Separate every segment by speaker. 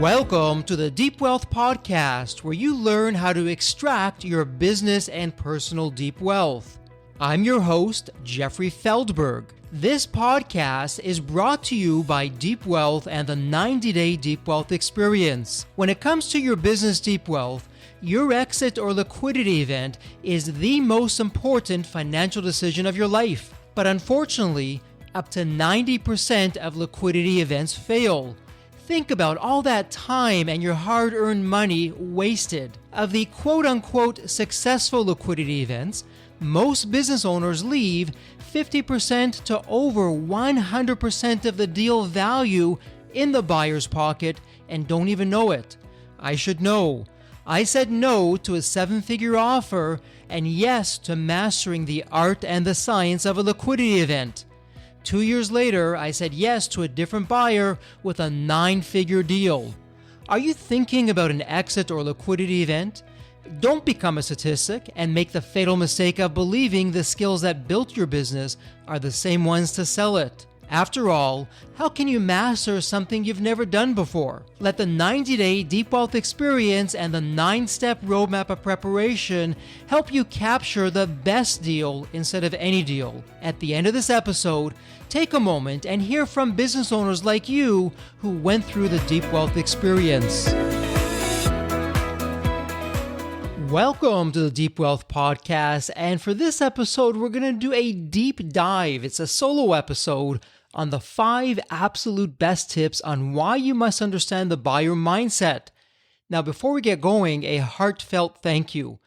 Speaker 1: Welcome to the Deep Wealth Podcast, where you learn how to extract your business and personal deep wealth. I'm your host, Jeffrey Feldberg. This podcast is brought to you by Deep Wealth and the 90-Day Deep Wealth Experience. When it comes to your business deep wealth, your exit or liquidity event is the most important financial decision of your life. But unfortunately, up to 90% of liquidity events fail. Think about all that time and your hard-earned money wasted. Of the quote-unquote successful liquidity events, most business owners leave 50% to over 100% of the deal value in the buyer's pocket and don't even know it. I should know. I said no to a seven-figure offer and yes to mastering the art and the science of a liquidity event. 2 years later, I said yes to a different buyer with a 9-figure deal. Are you thinking about an exit or liquidity event? Don't become a statistic and make the fatal mistake of believing the skills that built your business are the same ones to sell it. After all, how can you master something you've never done before? Let the 90-Day Deep Wealth Experience and the 9-step roadmap of preparation help you capture the best deal instead of any deal. At the end of this episode, take a moment and hear from business owners like you who went through the Deep Wealth Experience. Welcome to the Deep Wealth Podcast, and for this episode, we're going to do a deep dive. It's a solo episode on the 5 absolute best tips on why you must understand the buyer mindset. Now, before we get going, a heartfelt thank you.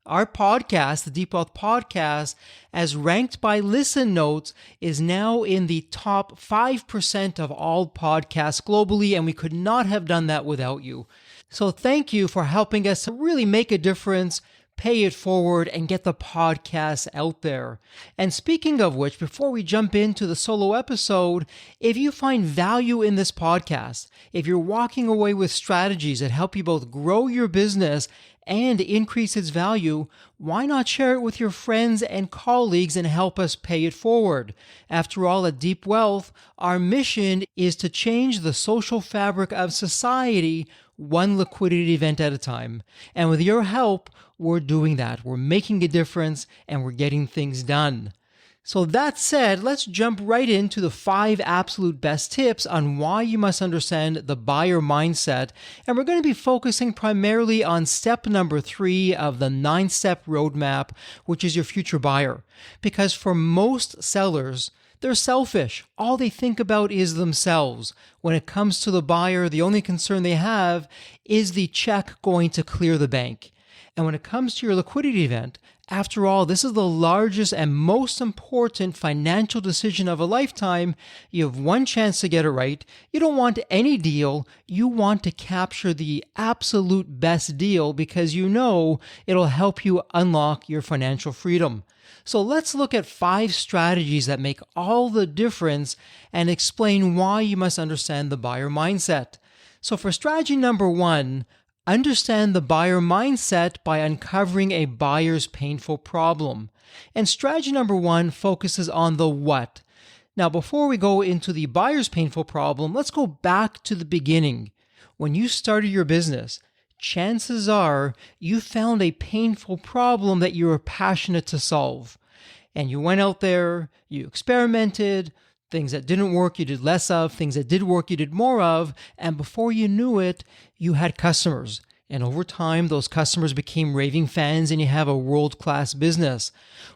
Speaker 1: Our podcast, the Deep Wealth Podcast, as ranked by Listen Notes, is now in the top 5% of all podcasts globally, and we could not have done that without you. So thank you for helping us to really make a difference, pay it forward, and get the podcast out there. And speaking of which, before we jump into the solo episode, if you find value in this podcast, if you're walking away with strategies that help you both grow your business and increase its value, why not share it with your friends and colleagues and help us pay it forward? After all, at Deep Wealth, our mission is to change the social fabric of society one liquidity event at a time. And with your help, we're doing that. We're making a difference and we're getting things done. So that said, let's jump right into the 5 absolute best tips on why you must understand the buyer mindset. And we're going to be focusing primarily on step number 3 of the 9-step roadmap, which is your future buyer. Because for most sellers, they're selfish. All they think about is themselves. When it comes to the buyer, the only concern they have is the check going to clear the bank. And when it comes to your liquidity event, after all, this is the largest and most important financial decision of a lifetime. You have one chance to get it right. You don't want any deal. You want to capture the absolute best deal because you know it'll help you unlock your financial freedom. So let's look at 5 strategies that make all the difference and explain why you must understand the buyer mindset. So for strategy number 1, understand the buyer mindset by uncovering a buyer's painful problem. And strategy number 1 focuses on the what. Now, before we go into the buyer's painful problem, let's go back to the beginning. When you started your business, chances are you found a painful problem that you were passionate to solve. And you went out there, you experimented, things that didn't work, you did less of, things that did work, you did more of, and before you knew it, you had customers. And over time, those customers became raving fans and you have a world-class business.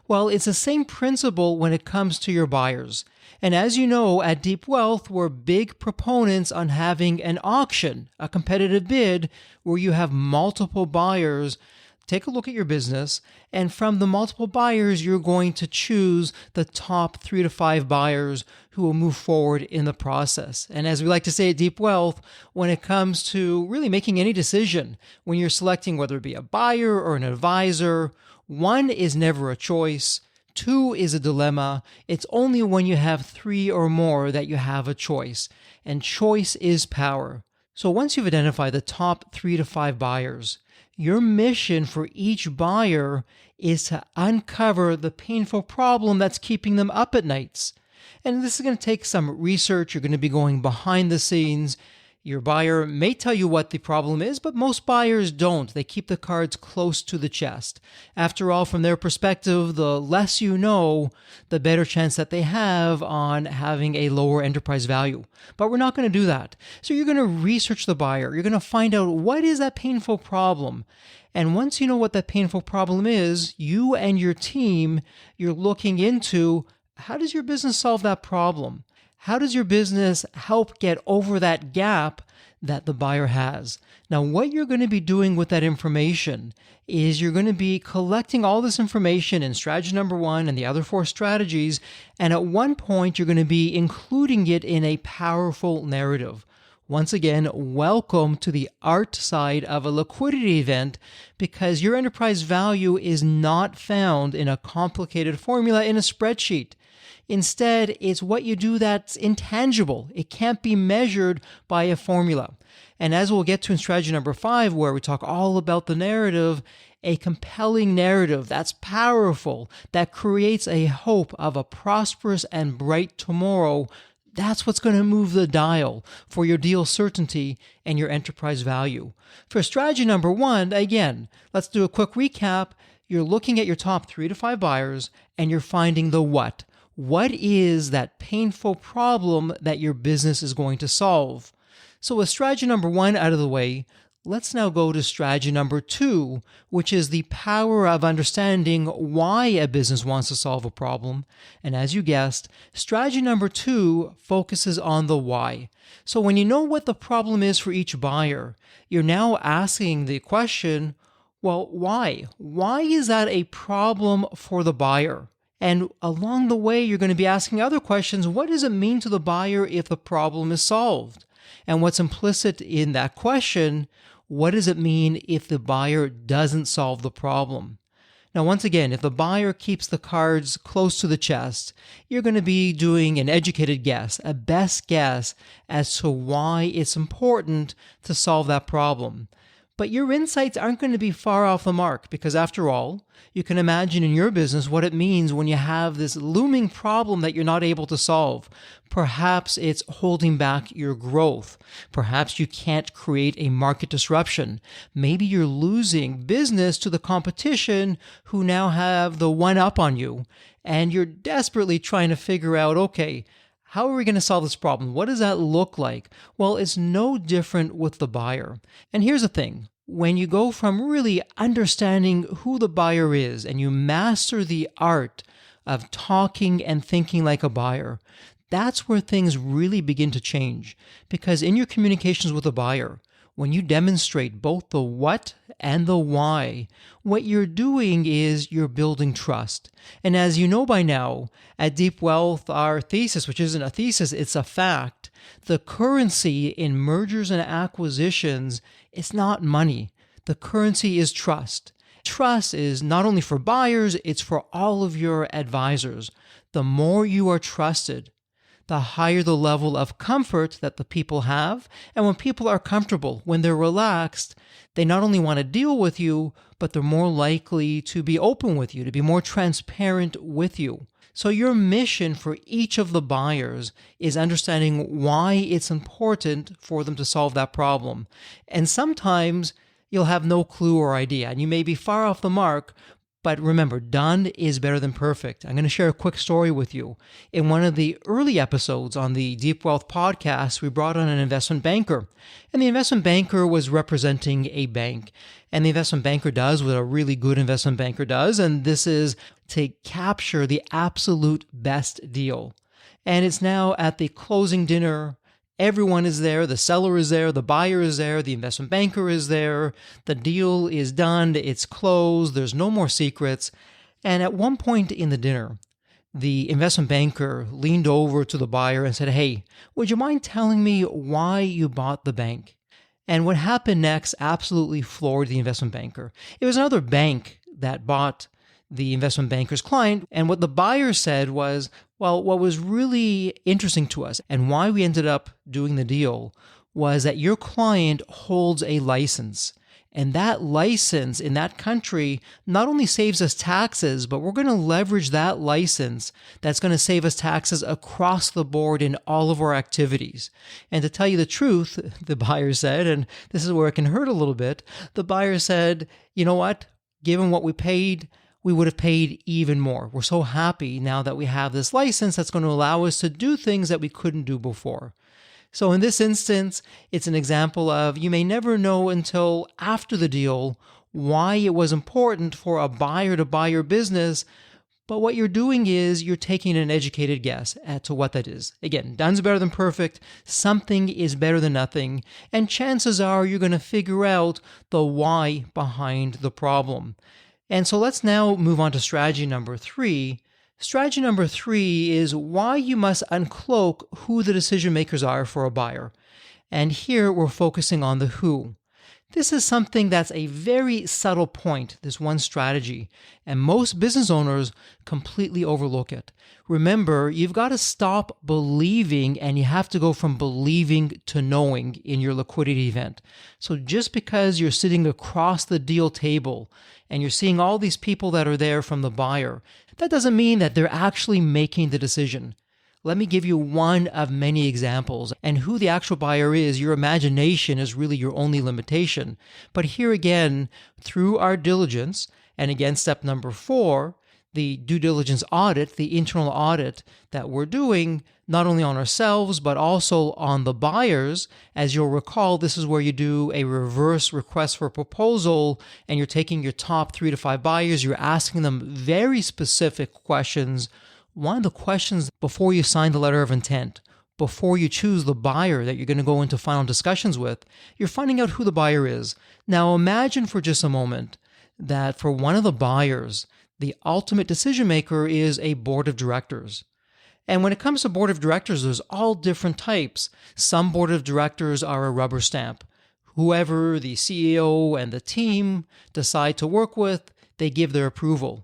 Speaker 1: Well, it's the same principle when it comes to your buyers. And as you know, at Deep Wealth, we're big proponents on having an auction, a competitive bid, where you have multiple buyers. Take a look at your business, and from the multiple buyers, you're going to choose the top 3 to 5 buyers who will move forward in the process. And as we like to say at Deep Wealth, when it comes to really making any decision, when you're selecting whether it be a buyer or an advisor, 1 is never a choice. 2 is a dilemma. It's only when you have 3 or more that you have a choice. And choice is power. So once you've identified the top 3 to 5 buyers, your mission for each buyer is to uncover the painful problem that's keeping them up at nights. And this is going to take some research. You're going to be going behind the scenes. Your buyer may tell you what the problem is, but most buyers don't. They keep the cards close to the chest. After all, from their perspective, the less you know, the better chance that they have on having a lower enterprise value. But we're not going to do that. So you're going to research the buyer. You're going to find out what is that painful problem. And once you know what that painful problem is, you and your team, you're looking into how does your business solve that problem? How does your business help get over that gap that the buyer has? Now, what you're going to be doing with that information is you're going to be collecting all this information in strategy number 1 and the other 4 strategies, and at one point, you're going to be including it in a powerful narrative. Once again, welcome to the art side of a liquidity event, because your enterprise value is not found in a complicated formula in a spreadsheet. Instead, it's what you do that's intangible. It can't be measured by a formula. And as we'll get to in strategy number 5, where we talk all about the narrative, a compelling narrative that's powerful, that creates a hope of a prosperous and bright tomorrow, that's what's going to move the dial for your deal certainty and your enterprise value. For strategy number 1, again, let's do a quick recap. You're looking at your top 3 to 5 buyers, and you're finding the what. What is that painful problem that your business is going to solve? So with strategy number 1 out of the way, let's now go to strategy number 2, which is the power of understanding why a business wants to solve a problem. And as you guessed, strategy number 2 focuses on the why. So when you know what the problem is for each buyer, you're now asking the question, well, why? Why is that a problem for the buyer? And along the way, you're going to be asking other questions. What does it mean to the buyer if the problem is solved? And what's implicit in that question, what does it mean if the buyer doesn't solve the problem? Now, once again, if the buyer keeps the cards close to the chest, you're going to be doing an educated guess, a best guess as to why it's important to solve that problem. But your insights aren't going to be far off the mark, because after all, you can imagine in your business what it means when you have this looming problem that you're not able to solve. Perhaps it's holding back your growth. Perhaps you can't create a market disruption. Maybe you're losing business to the competition who now have the one up on you, and you're desperately trying to figure out, okay, how are we going to solve this problem? What does that look like? Well, it's no different with the buyer. And here's the thing. When you go from really understanding who the buyer is and you master the art of talking and thinking like a buyer, that's where things really begin to change. Because in your communications with the buyer, when you demonstrate both the what and the why, what you're doing is you're building trust. And as you know by now, at Deep Wealth, our thesis, which isn't a thesis, it's a fact, the currency in mergers and acquisitions is not money. The currency is trust. Trust is not only for buyers, it's for all of your advisors. The more you are trusted, the higher the level of comfort that the people have. And when people are comfortable, when they're relaxed, they not only want to deal with you, but they're more likely to be open with you, to be more transparent with you. So your mission for each of the buyers is understanding why it's important for them to solve that problem. And sometimes you'll have no clue or idea, and you may be far off the mark. But remember, done is better than perfect. I'm going to share a quick story with you. In one of the early episodes on the Deep Wealth podcast, we brought on an investment banker. And the investment banker was representing a bank. And the investment banker does what a really good investment banker does. And this is to capture the absolute best deal. And it's now at the closing dinner. Everyone is there. The seller is there. The buyer is there. The investment banker is there. The deal is done. It's closed. There's no more secrets. And at one point in the dinner, the investment banker leaned over to the buyer and said, "Hey, would you mind telling me why you bought the bank?" And what happened next absolutely floored the investment banker. It was another bank that bought the investment banker's client. And what the buyer said was, well, what was really interesting to us and why we ended up doing the deal was that your client holds a license. And that license in that country not only saves us taxes, but we're going to leverage that license that's going to save us taxes across the board in all of our activities. And to tell you the truth, the buyer said, and this is where it can hurt a little bit, the buyer said, you know what, given what we paid, we would have paid even more. We're so happy now that we have this license that's going to allow us to do things that we couldn't do before. So in this instance, it's an example of you may never know until after the deal why it was important for a buyer to buy your business, but what you're doing is you're taking an educated guess as to what that is. Again, done's better than perfect, something is better than nothing, and chances are you're going to figure out the why behind the problem. And so let's now move on to strategy number 3. Strategy number 3 is why you must uncloak who the decision makers are for a buyer. And here we're focusing on the who. This is something that's a very subtle point, this one strategy, and most business owners completely overlook it. Remember, you've got to stop believing and you have to go from believing to knowing in your liquidity event. So just because you're sitting across the deal table and you're seeing all these people that are there from the buyer, that doesn't mean that they're actually making the decision. Let me give you one of many examples, and who the actual buyer is, your imagination is really your only limitation. But here again, through our diligence, and again, step number 4, the due diligence audit, the internal audit that we're doing, not only on ourselves, but also on the buyers. As you'll recall, this is where you do a reverse request for proposal, and you're taking your top 3 to 5 buyers, you're asking them very specific questions. One of the questions before you sign the letter of intent, before you choose the buyer that you're going to go into final discussions with, you're finding out who the buyer is. Now imagine for just a moment that for one of the buyers, the ultimate decision maker is a board of directors. And when it comes to board of directors, there's all different types. Some board of directors are a rubber stamp. Whoever the CEO and the team decide to work with, they give their approval.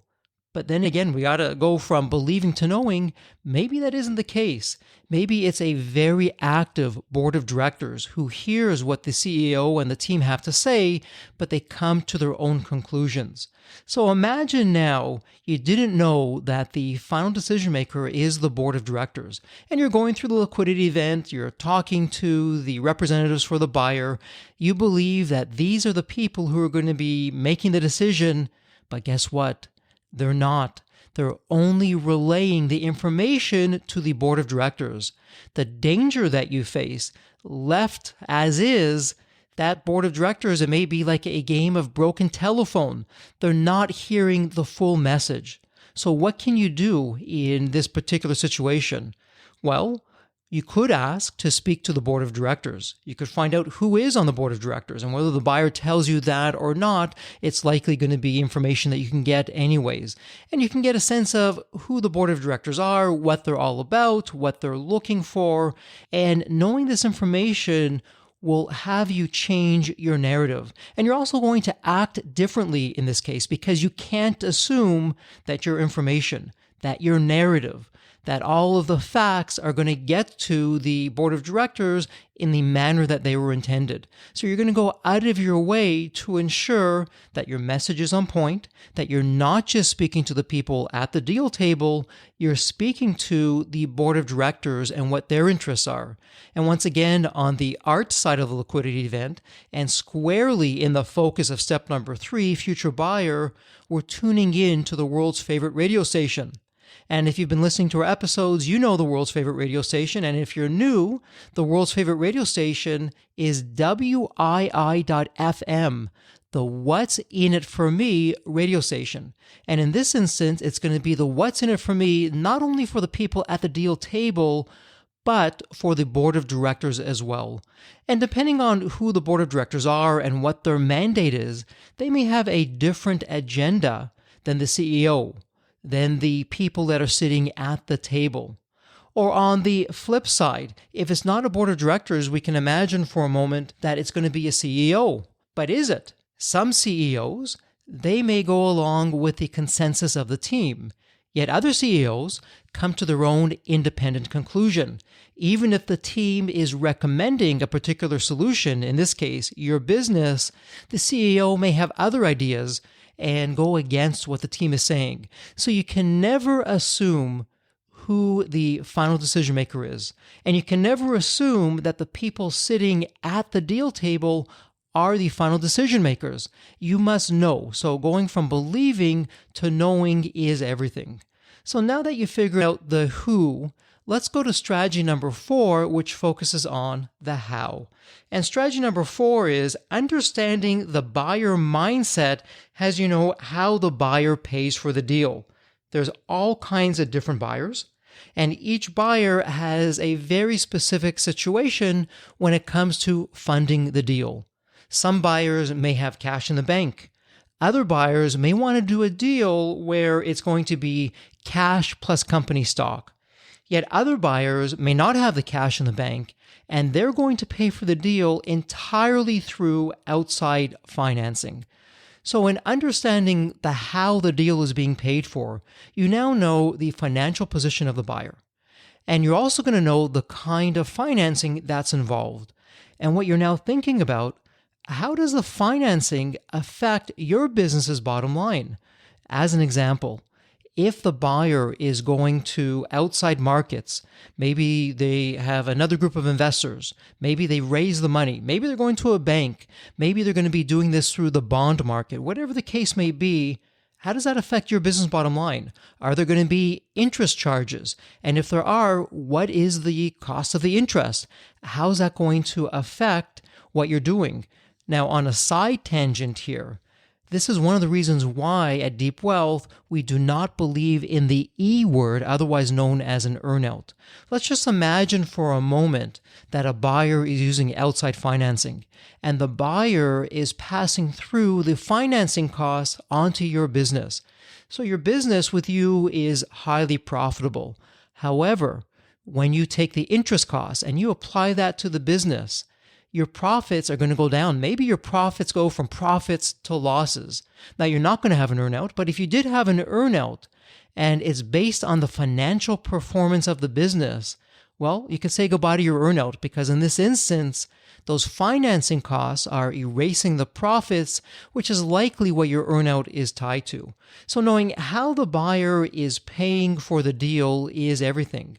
Speaker 1: But then again, we got to go from believing to knowing. Maybe that isn't the case. Maybe it's a very active board of directors who hears what the CEO and the team have to say, but they come to their own conclusions. So imagine now you didn't know that the final decision maker is the board of directors, and you're going through the liquidity event, you're talking to the representatives for the buyer. You believe that these are the people who are going to be making the decision, but guess what? They're not. They're only relaying the information to the board of directors. The danger that you face, left as is, that board of directors, it may be like a game of broken telephone. They're not hearing the full message. So what can you do in this particular situation? Well, you could ask to speak to the board of directors. You could find out who is on the board of directors, and whether the buyer tells you that or not, it's likely going to be information that you can get anyways. And you can get a sense of who the board of directors are, what they're all about, what they're looking for, and knowing this information will have you change your narrative. And you're also going to act differently in this case because you can't assume that your information, that your narrative, that all of the facts are going to get to the board of directors in the manner that they were intended. So you're going to go out of your way to ensure that your message is on point, that you're not just speaking to the people at the deal table, you're speaking to the board of directors and what their interests are. And once again, on the art side of the liquidity event, and squarely in the focus of step number 3, future buyer, we're tuning in to the world's favorite radio station. And if you've been listening to our episodes, you know the world's favorite radio station. And if you're new, the world's favorite radio station is WII.FM, the What's In It For Me radio station. And in this instance, it's going to be the What's In It For Me, not only for the people at the deal table, but for the board of directors as well. And depending on who the board of directors are and what their mandate is, they may have a different agenda than the CEO, than the people that are sitting at the table. Or on the flip side, if it's not a board of directors, we can imagine for a moment that it's going to be a CEO. But is it? Some CEOs, they may go along with the consensus of the team. Yet other CEOs come to their own independent conclusion. Even if the team is recommending a particular solution, in this case, your business, the CEO may have other ideas and go against what the team is saying. So you can never assume who the final decision maker is. And you can never assume that the people sitting at the deal table are the final decision makers. You must know. So going from believing to knowing is everything. So now that you figured out the who, let's go to strategy number 4, which focuses on the how. And strategy number 4 is understanding the buyer mindset as you know how the buyer pays for the deal. There's all kinds of different buyers, and each buyer has a very specific situation when it comes to funding the deal. Some buyers may have cash in the bank. Other buyers may want to do a deal where it's going to be cash plus company stock. Yet other buyers may not have the cash in the bank, and they're going to pay for the deal entirely through outside financing. So in understanding the how the deal is being paid for, you now know the financial position of the buyer. And you're also going to know the kind of financing that's involved. And what you're now thinking about, how does the financing affect your business's bottom line? As an example, if the buyer is going to outside markets, maybe they have another group of investors, maybe they raise the money, maybe they're going to a bank, maybe they're going to be doing this through the bond market, whatever the case may be, how does that affect your business bottom line? Are there going to be interest charges? And if there are, what is the cost of the interest? How's that going to affect what you're doing? Now, on a side tangent here, this is one of the reasons why at Deep Wealth, we do not believe in the E word, otherwise known as an earnout. Let's just imagine for a moment that a buyer is using outside financing, and the buyer is passing through the financing costs onto your business. So your business with you is highly profitable. However, when you take the interest costs and you apply that to the business, your profits are going to go down. Maybe your profits go from profits to losses. Now, you're not going to have an earnout, but if you did have an earnout and it's based on the financial performance of the business, well, you could say goodbye to your earnout because in this instance, those financing costs are erasing the profits, which is likely what your earnout is tied to. So knowing how the buyer is paying for the deal is everything.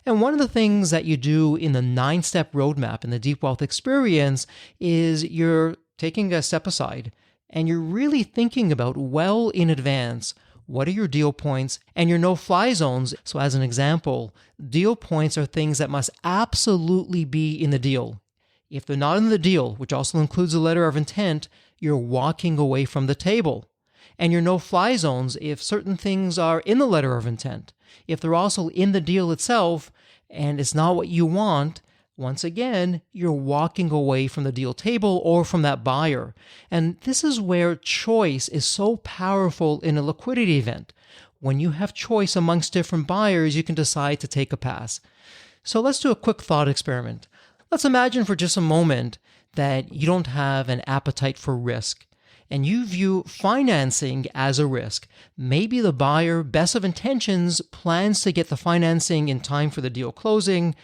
Speaker 1: And one of the things that you do in the 9-step roadmap in the Deep Wealth experience is you're taking a step aside and you're really thinking about well in advance, what are your deal points and your no-fly zones. So as an example, deal points are things that must absolutely be in the deal. If they're not in the deal, which also includes a letter of intent, you're walking away from the table. And your no-fly zones, if certain things are in the letter of intent, if they're also in the deal itself and it's not what you want, once again, you're walking away from the deal table or from that buyer. And this is where choice is so powerful in a liquidity event. When you have choice amongst different buyers, you can decide to take a pass. So let's do a quick thought experiment. Let's imagine for just a moment that you don't have an appetite for risk and you view financing as a risk. Maybe the buyer, best of intentions, plans to get the financing in time for the deal closing,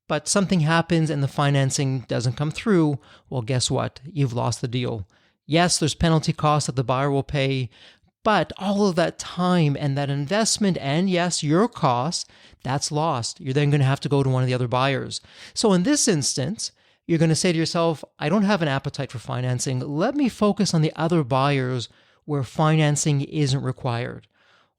Speaker 1: but something happens and the financing doesn't come through. Well, guess what? You've lost the deal. Yes, there's penalty costs that the buyer will pay, but all of that time and that investment and yes, your costs, that's lost. You're then going to have to go to one of the other buyers. So in this instance, you're going to say to yourself, I don't have an appetite for financing. Let me focus on the other buyers where financing isn't required.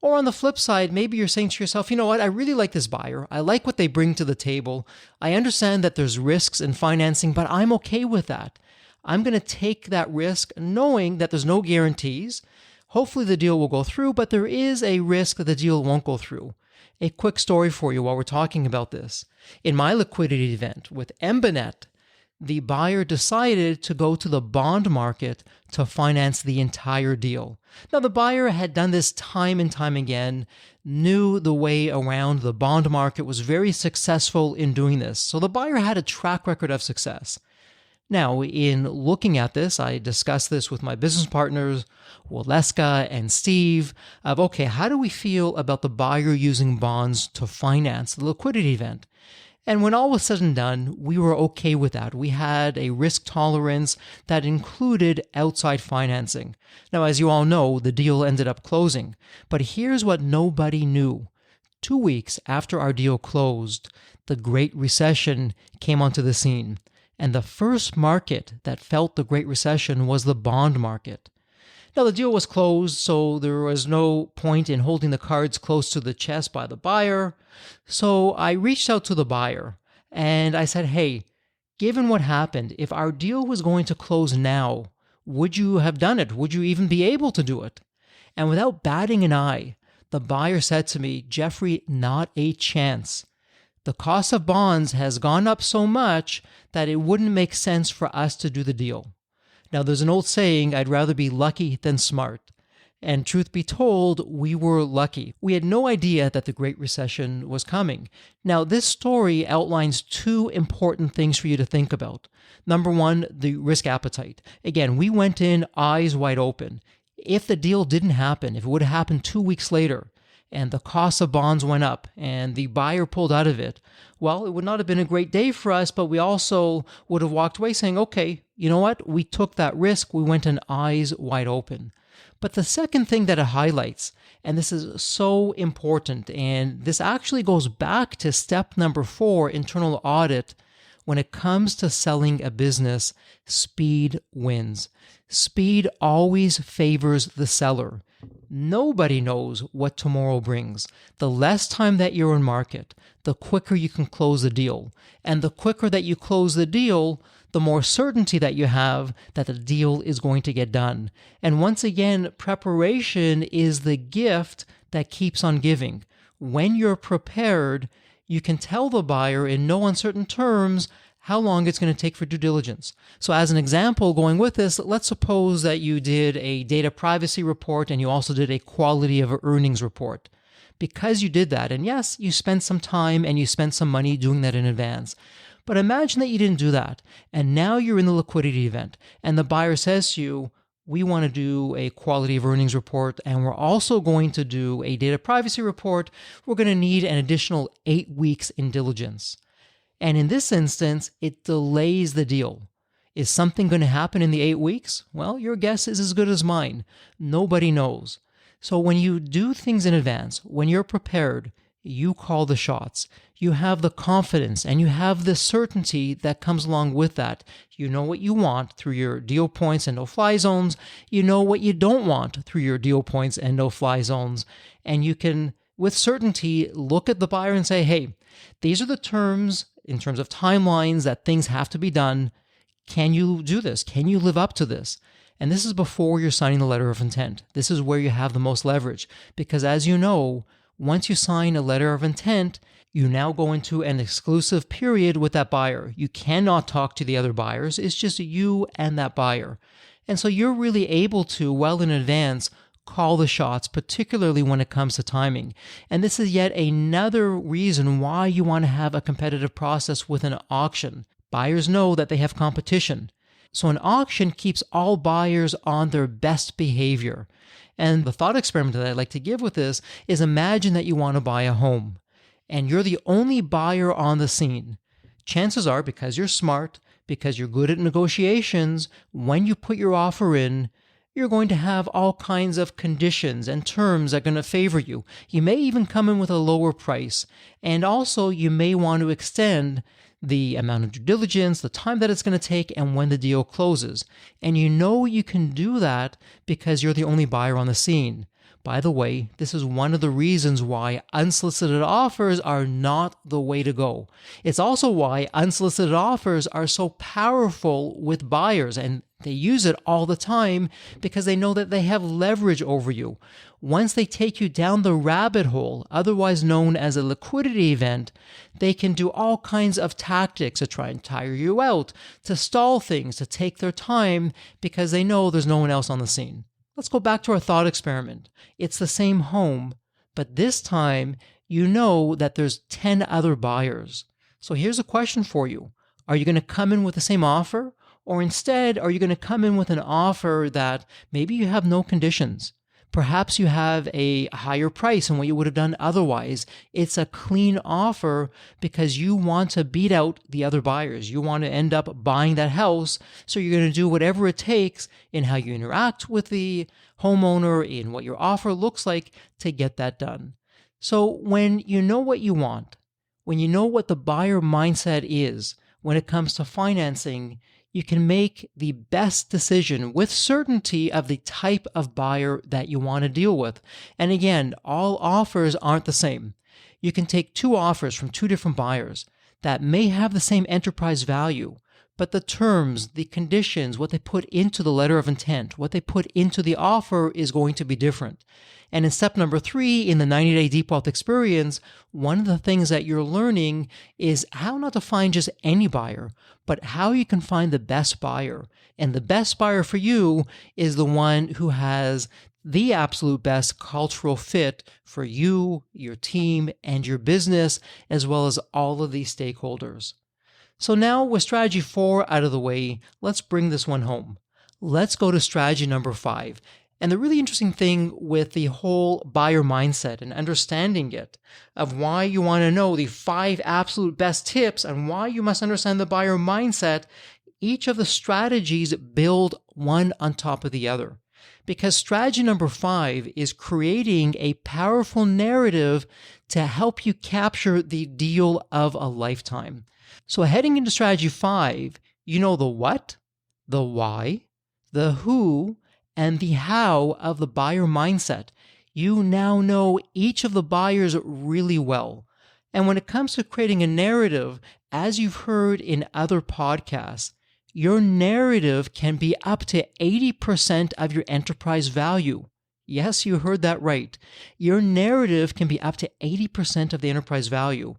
Speaker 1: Or on the flip side, maybe you're saying to yourself, you know what, I really like this buyer. I like what they bring to the table. I understand that there's risks in financing, but I'm okay with that. I'm going to take that risk knowing that there's no guarantees. Hopefully the deal will go through, but there is a risk that the deal won't go through. A quick story for you while we're talking about this. In my liquidity event with Embanet, the buyer decided to go to the bond market to finance the entire deal. Now, the buyer had done this time and time again, knew the way around the bond market, was very successful in doing this. So the buyer had a track record of success. Now, in looking at this, I discussed this with my business partners, Waleska and Steve, of okay, how do we feel about the buyer using bonds to finance the liquidity event? And when all was said and done, we were okay with that. We had a risk tolerance that included outside financing. Now, as you all know, the deal ended up closing. But here's what nobody knew. 2 weeks after our deal closed, the Great Recession came onto the scene. And the first market that felt the Great Recession was the bond market. Now, the deal was closed, so there was no point in holding the cards close to the chest by the buyer. So I reached out to the buyer and I said, hey, given what happened, if our deal was going to close now, would you have done it? Would you even be able to do it? And without batting an eye, the buyer said to me, Jeffrey, not a chance. The cost of bonds has gone up so much that it wouldn't make sense for us to do the deal. Now, there's an old saying, I'd rather be lucky than smart. And truth be told, we were lucky. We had no idea that the Great Recession was coming. Now, this story outlines 2 important things for you to think about. Number 1, the risk appetite. Again, we went in eyes wide open. If the deal didn't happen, if it would have happened 2 weeks later, and the cost of bonds went up and the buyer pulled out of it, well, it would not have been a great day for us, but we also would have walked away saying, okay, you know what? We took that risk. We went in eyes wide open. But the second thing that it highlights, and this is so important, and this actually goes back to step number 4, internal audit. When it comes to selling a business, speed wins. Speed always favors the seller. Nobody knows what tomorrow brings. The less time that you're in market, the quicker you can close the deal. And the quicker that you close the deal, the more certainty that you have that the deal is going to get done. And once again, preparation is the gift that keeps on giving. When you're prepared, you can tell the buyer in no uncertain terms how long it's going to take for due diligence. So as an example, going with this, let's suppose that you did a data privacy report and you also did a quality of earnings report. Because you did that, and yes, you spent some time and you spent some money doing that in advance. But imagine that you didn't do that, and now you're in the liquidity event, and the buyer says to you, we want to do a quality of earnings report, and we're also going to do a data privacy report. We're going to need an additional 8 weeks in diligence. And in this instance, it delays the deal. Is something going to happen in the 8 weeks? Well, your guess is as good as mine. Nobody knows. So when you do things in advance, when you're prepared, you call the shots. You have the confidence and you have the certainty that comes along with that. You know what you want through your deal points and no-fly zones. You know what you don't want through your deal points and no-fly zones. And you can, with certainty, look at the buyer and say, hey, these are the terms in terms of timelines that things have to be done. Can you do this? Can you live up to this? And this is before you're signing the letter of intent. This is where you have the most leverage. Because as you know, once you sign a letter of intent, you now go into an exclusive period with that buyer. You cannot talk to the other buyers. It's just you and that buyer. And so you're really able to, well in advance, call the shots, particularly when it comes to timing. And this is yet another reason why you want to have a competitive process with an auction. Buyers know that they have competition. So an auction keeps all buyers on their best behavior. And the thought experiment that I'd like to give with this is imagine that you want to buy a home and you're the only buyer on the scene. Chances are, because you're smart, because you're good at negotiations, when you put your offer in, you're going to have all kinds of conditions and terms that are going to favor you. You may even come in with a lower price. And also, you may want to extend the amount of due diligence, the time that it's going to take, and when the deal closes. And you know you can do that because you're the only buyer on the scene. By the way, this is one of the reasons why unsolicited offers are not the way to go. It's also why unsolicited offers are so powerful with buyers, and they use it all the time because they know that they have leverage over you. Once they take you down the rabbit hole, otherwise known as a liquidity event, they can do all kinds of tactics to try and tire you out, to stall things, to take their time because they know there's no one else on the scene. Let's go back to our thought experiment. It's the same home, but this time you know that there's 10 other buyers. So here's a question for you. Are you going to come in with the same offer, Or instead, are you going to come in with an offer that maybe you have no conditions? Perhaps you have a higher price than what you would have done otherwise. It's a clean offer because you want to beat out the other buyers. You want to end up buying that house. So you're going to do whatever it takes in how you interact with the homeowner, in what your offer looks like to get that done. So when you know what you want, when you know what the buyer mindset is when it comes to financing, you can make the best decision with certainty of the type of buyer that you want to deal with. And again, all offers aren't the same. You can take two offers from two different buyers that may have the same enterprise value, but the terms, the conditions, what they put into the letter of intent, what they put into the offer is going to be different. And in step number 3 in the 90-day Deep Wealth experience, one of the things that you're learning is how not to find just any buyer, but how you can find the best buyer. And the best buyer for you is the one who has the absolute best cultural fit for you, your team, and your business, as well as all of these stakeholders. So now with strategy 4 out of the way, let's bring this one home. Let's go to strategy number 5. And the really interesting thing with the whole buyer mindset and understanding it, of why you want to know the 5 absolute best tips and why you must understand the buyer mindset, each of the strategies build one on top of the other. Because strategy number 5 is creating a powerful narrative to help you capture the deal of a lifetime. So heading into strategy 5, you know the what, the why, the who, and the how of the buyer mindset. You now know each of the buyers really well. And when it comes to creating a narrative, as you've heard in other podcasts, your narrative can be up to 80% of your enterprise value. Yes, you heard that right. Your narrative can be up to 80% of the enterprise value.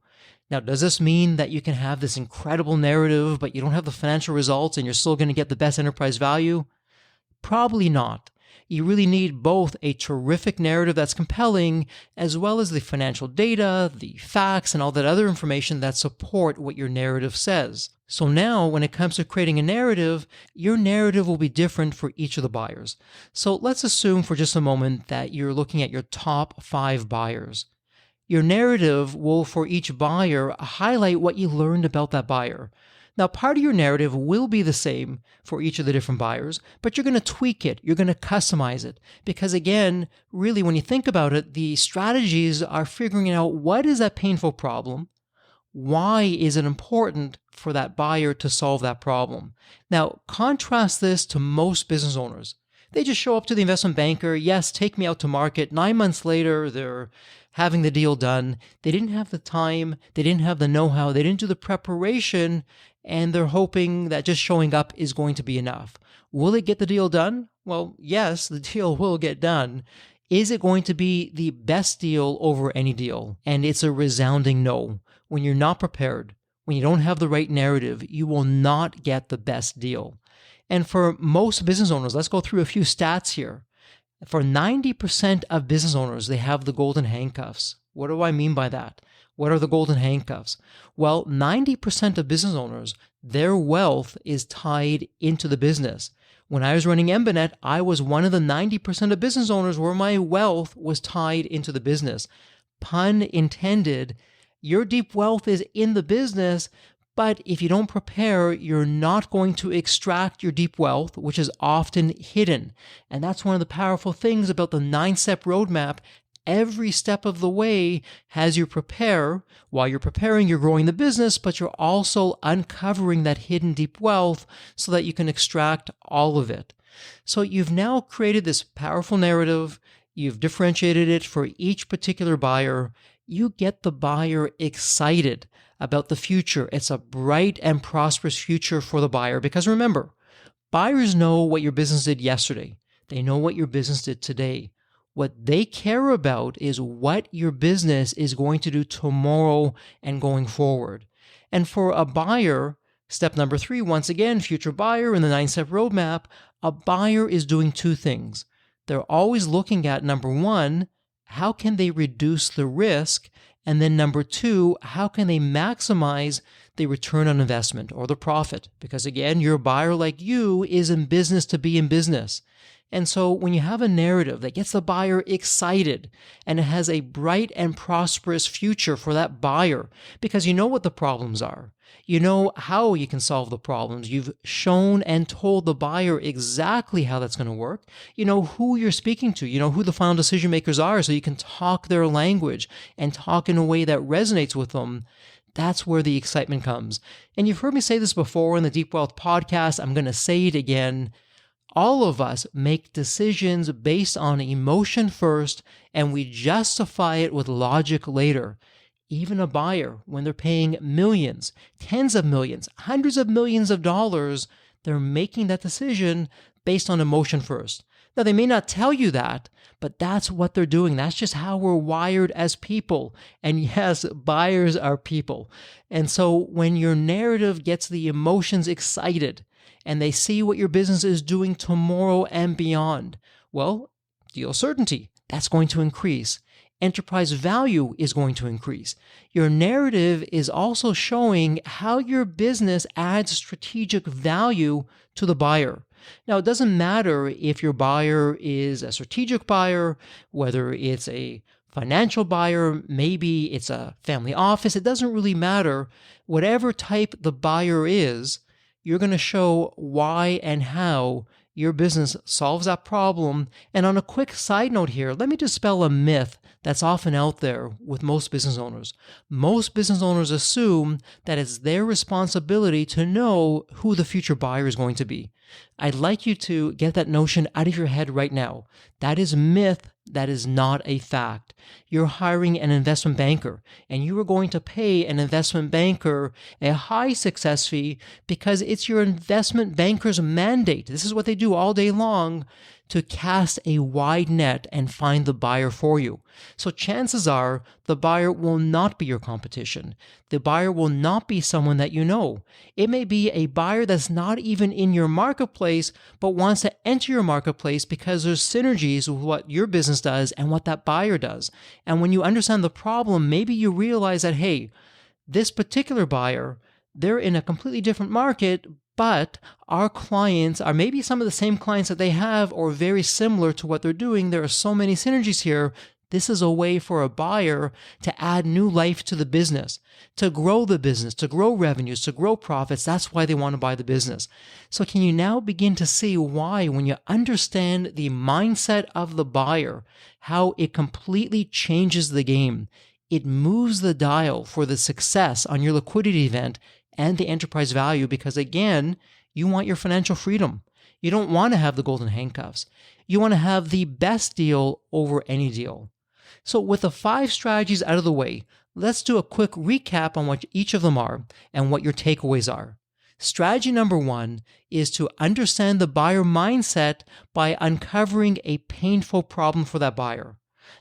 Speaker 1: Now, does this mean that you can have this incredible narrative, but you don't have the financial results and you're still going to get the best enterprise value? Probably not. You really need both a terrific narrative that's compelling, as well as the financial data, the facts, and all that other information that support what your narrative says. So now, when it comes to creating a narrative, your narrative will be different for each of the buyers. So let's assume for just a moment that you're looking at your top 5 buyers. Your narrative will, for each buyer, highlight what you learned about that buyer. Now, part of your narrative will be the same for each of the different buyers, but you're going to tweak it. You're going to customize it. Because again, really, when you think about it, the strategies are figuring out what is that painful problem? Why is it important for that buyer to solve that problem? Now, contrast this to most business owners. They just show up to the investment banker, yes, take me out to market. 9 months later, they're having the deal done. They didn't have the time. They didn't have the know-how. They didn't do the preparation. And they're hoping that just showing up is going to be enough. Will it get the deal done? Well, yes, the deal will get done. Is it going to be the best deal over any deal? And it's a resounding no. When you're not prepared, when you don't have the right narrative, you will not get the best deal. And for most business owners, let's go through a few stats here. For 90% of business owners, they have the golden handcuffs. What do I mean by that? What are the golden handcuffs? Well, 90% of business owners, their wealth is tied into the business. When I was running Embanet, I was one of the 90% of business owners where my wealth was tied into the business. Pun intended, your deep wealth is in the business, but if you don't prepare, you're not going to extract your deep wealth, which is often hidden. And that's one of the powerful things about the 9-step roadmap. Every step of the way has you prepare. While you're preparing, you're growing the business, but you're also uncovering that hidden deep wealth so that you can extract all of it. So you've now created this powerful narrative. You've differentiated it for each particular buyer. You get the buyer excited about the future. It's a bright and prosperous future for the buyer because remember, buyers know what your business did yesterday. They know what your business did today. What they care about is what your business is going to do tomorrow and going forward. And for a buyer, step number 3, once again, future buyer in the 9-step roadmap, a buyer is doing 2 things. They're always looking at, number 1, how can they reduce the risk? And then number two, how can they maximize the return on investment or the profit? Because again, your buyer like you is in business to be in business. And so when you have a narrative that gets the buyer excited and it has a bright and prosperous future for that buyer, because you know what the problems are, you know how you can solve the problems, you've shown and told the buyer exactly how that's going to work, you know who you're speaking to, you know who the final decision makers are, so you can talk their language and talk in a way that resonates with them. That's where the excitement comes. And you've heard me say this before in the Deep Wealth podcast. I'm going to say it again. All of us make decisions based on emotion first, and we justify it with logic later. Even a buyer, when they're paying millions, tens of millions, hundreds of millions of dollars, they're making that decision based on emotion first. Now, they may not tell you that, but that's what they're doing. That's just how we're wired as people. And yes, buyers are people. And so when your narrative gets the emotions excited, and they see what your business is doing tomorrow and beyond, well, deal certainty, that's going to increase. Enterprise value is going to increase. Your narrative is also showing how your business adds strategic value to the buyer. Now, it doesn't matter if your buyer is a strategic buyer, whether it's a financial buyer, maybe it's a family office, it doesn't really matter. Whatever type the buyer is, you're going to show why and how your business solves that problem. And on a quick side note here, let me dispel a myth that's often out there with most business owners. Most business owners assume that it's their responsibility to know who the future buyer is going to be. I'd like you to get that notion out of your head right now. That is myth. That is not a fact. You're hiring an investment banker, and you are going to pay an investment banker a high success fee because it's your investment banker's mandate. This is what they do all day long, to cast a wide net and find the buyer for you. So chances are the buyer will not be your competition. The buyer will not be someone that you know. It may be a buyer that's not even in your marketplace, but wants to enter your marketplace because there's synergies with what your business does and what that buyer does. And when you understand the problem, maybe you realize that, hey, this particular buyer, they're in a completely different market, but our clients are maybe some of the same clients that they have or very similar to what they're doing. There are so many synergies here. This is a way for a buyer to add new life to the business, to grow the business, to grow revenues, to grow profits. That's why they want to buy the business. So can you now begin to see why, when you understand the mindset of the buyer, how it completely changes the game? It moves the dial for the success on your liquidity event and the enterprise value, because again, you want your financial freedom. You don't want to have the golden handcuffs. You want to have the best deal over any deal. So with the 5 strategies out of the way, let's do a quick recap on what each of them are and what your takeaways are. Strategy number 1 is to understand the buyer mindset by uncovering a painful problem for that buyer.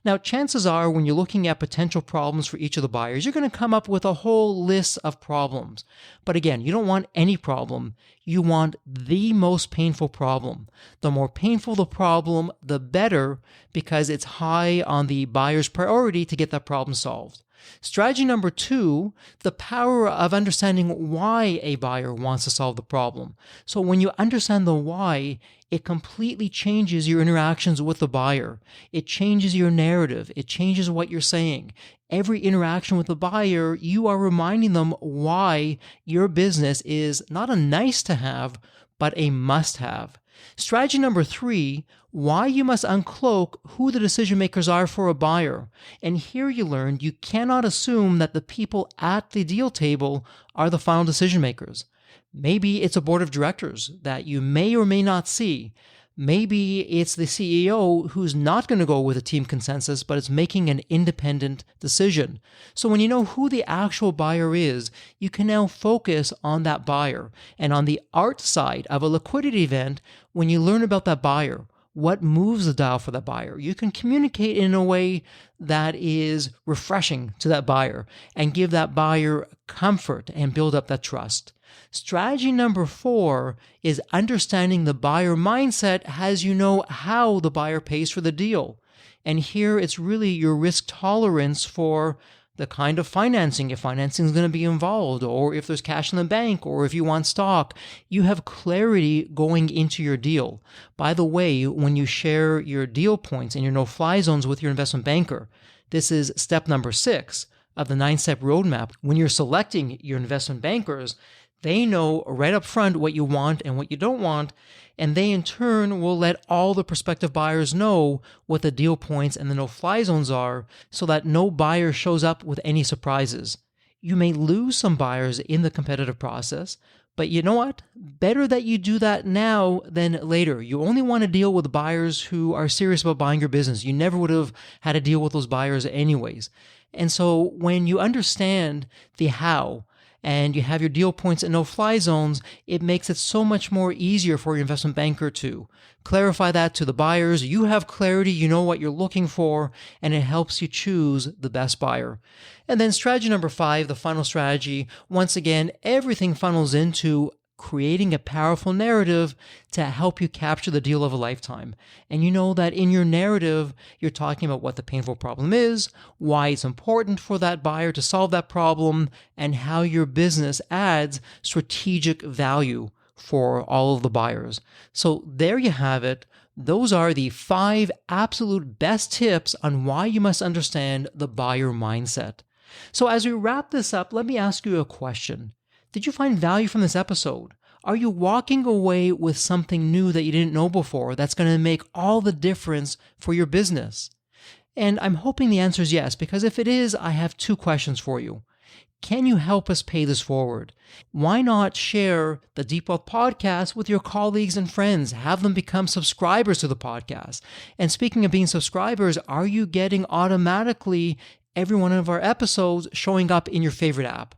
Speaker 1: Now, chances are when you're looking at potential problems for each of the buyers, you're going to come up with a whole list of problems. But again, you don't want any problem. You want the most painful problem. The more painful the problem, the better, because it's high on the buyer's priority to get that problem solved. Strategy number 2, the power of understanding why a buyer wants to solve the problem. So when you understand the why, it completely changes your interactions with the buyer. It changes your narrative. It changes what you're saying. Every interaction with the buyer, you are reminding them why your business is not a nice to have, but a must have. Strategy number 3, why you must uncloak who the decision makers are for a buyer. And here you learn you cannot assume that the people at the deal table are the final decision makers. Maybe it's a board of directors that you may or may not see. Maybe it's the CEO who's not going to go with a team consensus, but is making an independent decision. So when you know who the actual buyer is, you can now focus on that buyer. And on the art side of a liquidity event, when you learn about that buyer, what moves the dial for that buyer, you can communicate in a way that is refreshing to that buyer and give that buyer comfort and build up that trust. Strategy number 4 is understanding the buyer mindset as you know how the buyer pays for the deal. And here it's really your risk tolerance for the kind of financing, if financing is going to be involved, or if there's cash in the bank, or if you want stock. You have clarity going into your deal. By the way, when you share your deal points and your no-fly zones with your investment banker, this is step number 6 of the 9-step roadmap. When you're selecting your investment bankers, they know right up front what you want and what you don't want, and they in turn will let all the prospective buyers know what the deal points and the no-fly zones are so that no buyer shows up with any surprises. You may lose some buyers in the competitive process, but you know what? Better that you do that now than later. You only want to deal with buyers who are serious about buying your business. You never would have had to deal with those buyers anyways. And so when you understand the how, and you have your deal points and no-fly zones, it makes it so much more easier for your investment banker to clarify that to the buyers. You have clarity, you know what you're looking for, and it helps you choose the best buyer. And then strategy number 5, the final strategy, once again, everything funnels into creating a powerful narrative to help you capture the deal of a lifetime. And you know that in your narrative, you're talking about what the painful problem is, why it's important for that buyer to solve that problem, and how your business adds strategic value for all of the buyers. So there you have it. Those are the 5 absolute best tips on why you must understand the buyer mindset. So as we wrap this up, let me ask you a question. Did you find value from this episode? Are you walking away with something new that you didn't know before that's going to make all the difference for your business? And I'm hoping the answer is yes, because if it is, I have 2 questions for you. Can you help us pay this forward? Why not share the Deep Wealth podcast with your colleagues and friends? Have them become subscribers to the podcast. And speaking of being subscribers, are you getting automatically every one of our episodes showing up in your favorite app?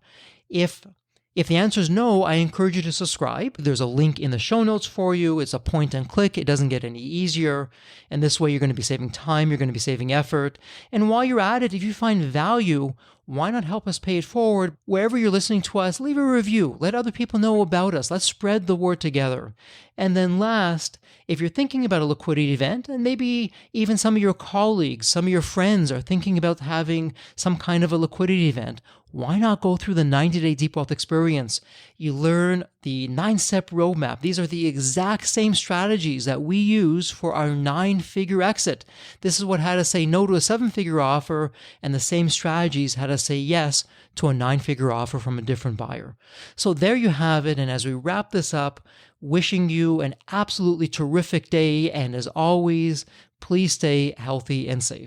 Speaker 1: If the answer is no, I encourage you to subscribe. There's a link in the show notes for you. It's a point and click. It doesn't get any easier. And this way, you're going to be saving time. You're going to be saving effort. And while you're at it, if you find value, why not help us pay it forward? Wherever you're listening to us, leave a review. Let other people know about us. Let's spread the word together. And then last, if you're thinking about a liquidity event, and maybe even some of your colleagues, some of your friends are thinking about having some kind of a liquidity event, why not go through the 90-day Deep Wealth experience? You learn the 9-step roadmap. These are the exact same strategies that we use for our 9-figure exit. This is what had us say no to a 7-figure offer, and the same strategies had us say yes to a 9-figure offer from a different buyer. So there you have it. And as we wrap this up, wishing you an absolutely terrific day. And as always, please stay healthy and safe.